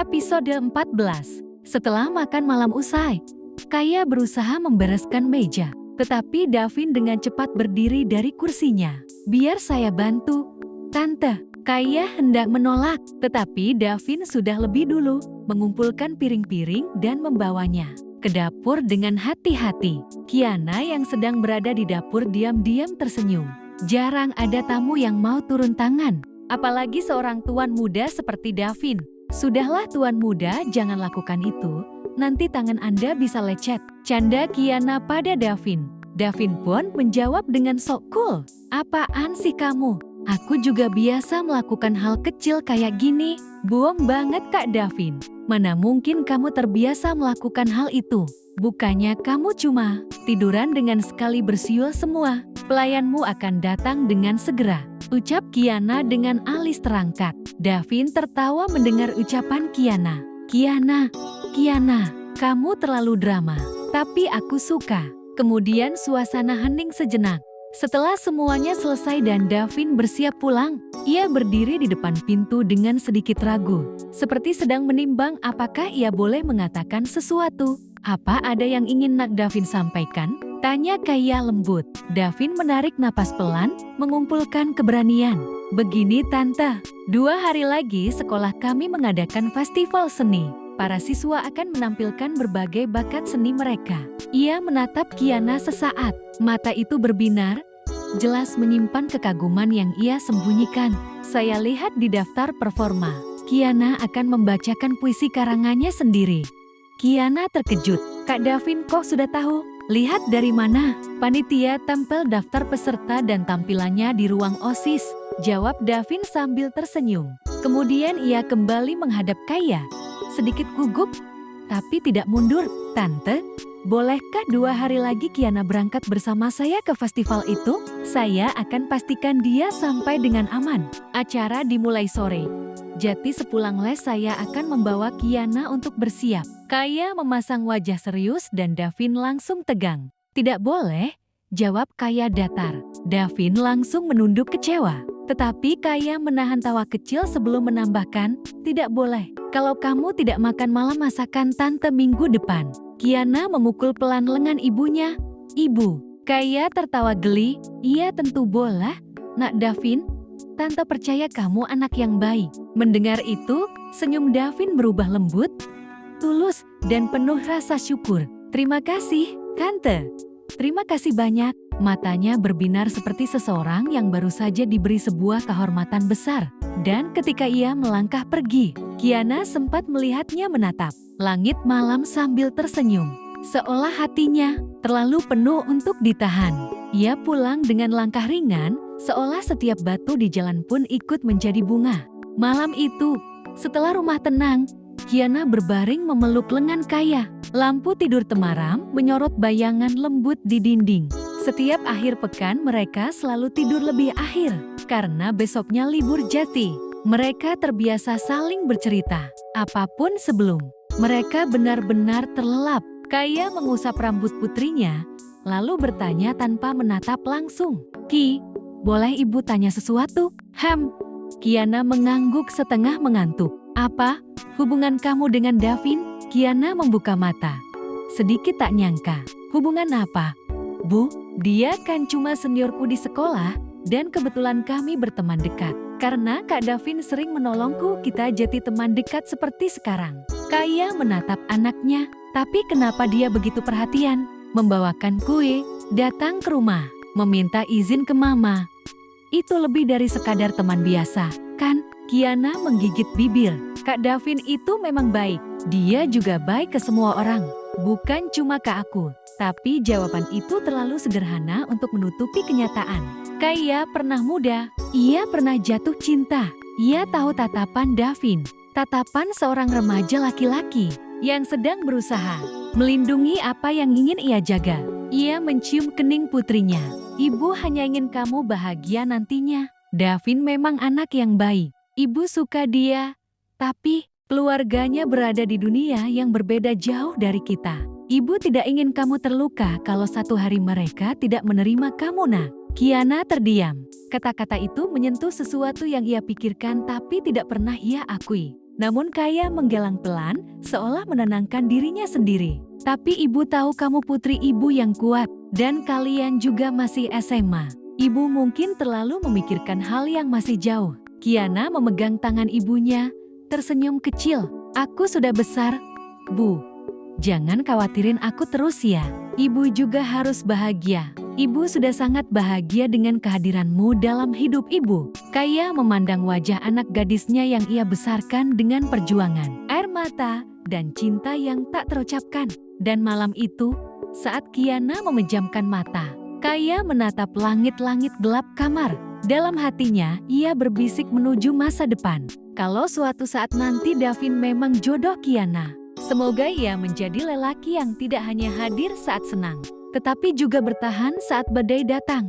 Episode 14. Setelah makan malam usai, Kaya berusaha membereskan meja. Tetapi Davin dengan cepat berdiri dari kursinya. "Biar saya bantu, Tante." Kaya hendak menolak, tetapi Davin sudah lebih dulu mengumpulkan piring-piring dan membawanya ke dapur dengan hati-hati. Kiana yang sedang berada di dapur diam-diam tersenyum. Jarang ada tamu yang mau turun tangan, apalagi seorang tuan muda seperti Davin. "Sudahlah tuan muda, jangan lakukan itu. Nanti tangan Anda bisa lecet," canda Kiana pada Davin. Davin pun menjawab dengan sok cool. "Apaan sih kamu? Aku juga biasa melakukan hal kecil kayak gini." "Bohong banget Kak Davin. Mana mungkin kamu terbiasa melakukan hal itu? Bukannya kamu cuma tiduran dengan sekali bersiul semua. Pelayanmu akan datang dengan segera," ucap Kiana dengan alis terangkat. Davin tertawa mendengar ucapan Kiana. Kiana, kamu terlalu drama. Tapi aku suka." Kemudian suasana hening sejenak. Setelah semuanya selesai dan Davin bersiap pulang, ia berdiri di depan pintu dengan sedikit ragu, seperti sedang menimbang apakah ia boleh mengatakan sesuatu. "Apa ada yang ingin Nak Davin sampaikan?" tanya Kaya lembut. Davin menarik napas pelan, mengumpulkan keberanian. "Begini Tante, 2 hari lagi sekolah kami mengadakan festival seni. Para siswa akan menampilkan berbagai bakat seni mereka." Ia menatap Kiana sesaat. Mata itu berbinar, jelas menyimpan kekaguman yang ia sembunyikan. "Saya lihat di daftar performa, Kiana akan membacakan puisi karangannya sendiri." Kiana terkejut. "Kak Davin kok sudah tahu? Lihat dari mana?" "Panitia tempel daftar peserta dan tampilannya di ruang OSIS," jawab Davin sambil tersenyum. Kemudian ia kembali menghadap Kaya, sedikit gugup, tapi tidak mundur. "Tante, bolehkah 2 hari lagi Kiana berangkat bersama saya ke festival itu? Saya akan pastikan dia sampai dengan aman. Acara dimulai sore. Jadi sepulang les saya akan membawa Kiana untuk bersiap." Kaya memasang wajah serius dan Davin langsung tegang. "Tidak boleh," jawab Kaya datar. Davin langsung menunduk kecewa. Tetapi Kaya menahan tawa kecil sebelum menambahkan, "Tidak boleh. Kalau kamu tidak makan malam masakan Tante minggu depan." Kiana memukul pelan lengan ibunya. "Ibu." Kaya tertawa geli. "Iya tentu boleh, Nak Davin. Tante percaya kamu anak yang baik." Mendengar itu, senyum Davin berubah lembut, tulus, dan penuh rasa syukur. "Terima kasih, Tante." "Terima kasih banyak." Matanya berbinar seperti seseorang yang baru saja diberi sebuah kehormatan besar. Dan ketika ia melangkah pergi, Kiana sempat melihatnya menatap langit malam sambil tersenyum. Seolah hatinya terlalu penuh untuk ditahan. Ia pulang dengan langkah ringan, seolah setiap batu di jalan pun ikut menjadi bunga. Malam itu, setelah rumah tenang, Kiana berbaring memeluk lengan Kaya. Lampu tidur temaram menyorot bayangan lembut di dinding. Setiap akhir pekan mereka selalu tidur lebih akhir, karena besoknya libur jati. Mereka terbiasa saling bercerita, apapun sebelum mereka benar-benar terlelap. Kaya mengusap rambut putrinya, lalu bertanya tanpa menatap langsung. "Ki, boleh ibu tanya sesuatu?" Kiana mengangguk setengah mengantuk. "Apa? Hubungan kamu dengan Davin?" Kiana membuka mata. Sedikit tak nyangka. "Hubungan apa, Bu? Dia kan cuma seniorku di sekolah, dan kebetulan kami berteman dekat. Karena Kak Davin sering menolongku, kita jadi teman dekat seperti sekarang." Kaya menatap anaknya. "Tapi kenapa dia begitu perhatian? Membawakan kue, datang ke rumah, meminta izin ke mama. Itu lebih dari sekadar teman biasa, kan?" Kiana menggigit bibir. "Kak Davin itu memang baik. Dia juga baik ke semua orang. Bukan cuma ke aku." Tapi jawaban itu terlalu sederhana untuk menutupi kenyataan. Kaya pernah muda, ia pernah jatuh cinta. Ia tahu tatapan Davin, tatapan seorang remaja laki-laki yang sedang berusaha melindungi apa yang ingin ia jaga. Ia mencium kening putrinya. "Ibu hanya ingin kamu bahagia nantinya. Davin memang anak yang baik. Ibu suka dia. Tapi keluarganya berada di dunia yang berbeda jauh dari kita. Ibu tidak ingin kamu terluka kalau satu hari mereka tidak menerima kamu, Nak." Kiana terdiam. Kata-kata itu menyentuh sesuatu yang ia pikirkan tapi tidak pernah ia akui. Namun Kaya menggelang pelan, seolah menenangkan dirinya sendiri. Tapi ibu tahu kamu putri ibu yang kuat, dan kalian juga masih SMA. Ibu mungkin terlalu memikirkan hal yang masih jauh. Kiana memegang tangan ibunya, tersenyum kecil. Aku sudah besar, Bu. Jangan khawatirin aku terus ya. Ibu juga harus bahagia. Ibu sudah sangat bahagia dengan kehadiranmu dalam hidup ibu. Kaya memandang wajah anak gadisnya yang ia besarkan dengan perjuangan, air mata, dan cinta yang tak terucapkan. Dan malam itu, saat Kiana memejamkan mata, Kaya menatap langit-langit gelap kamar. Dalam hatinya, ia berbisik menuju masa depan. Kalau suatu saat nanti Davin memang jodoh Kiana, semoga ia menjadi lelaki yang tidak hanya hadir saat senang, tetapi juga bertahan saat badai datang.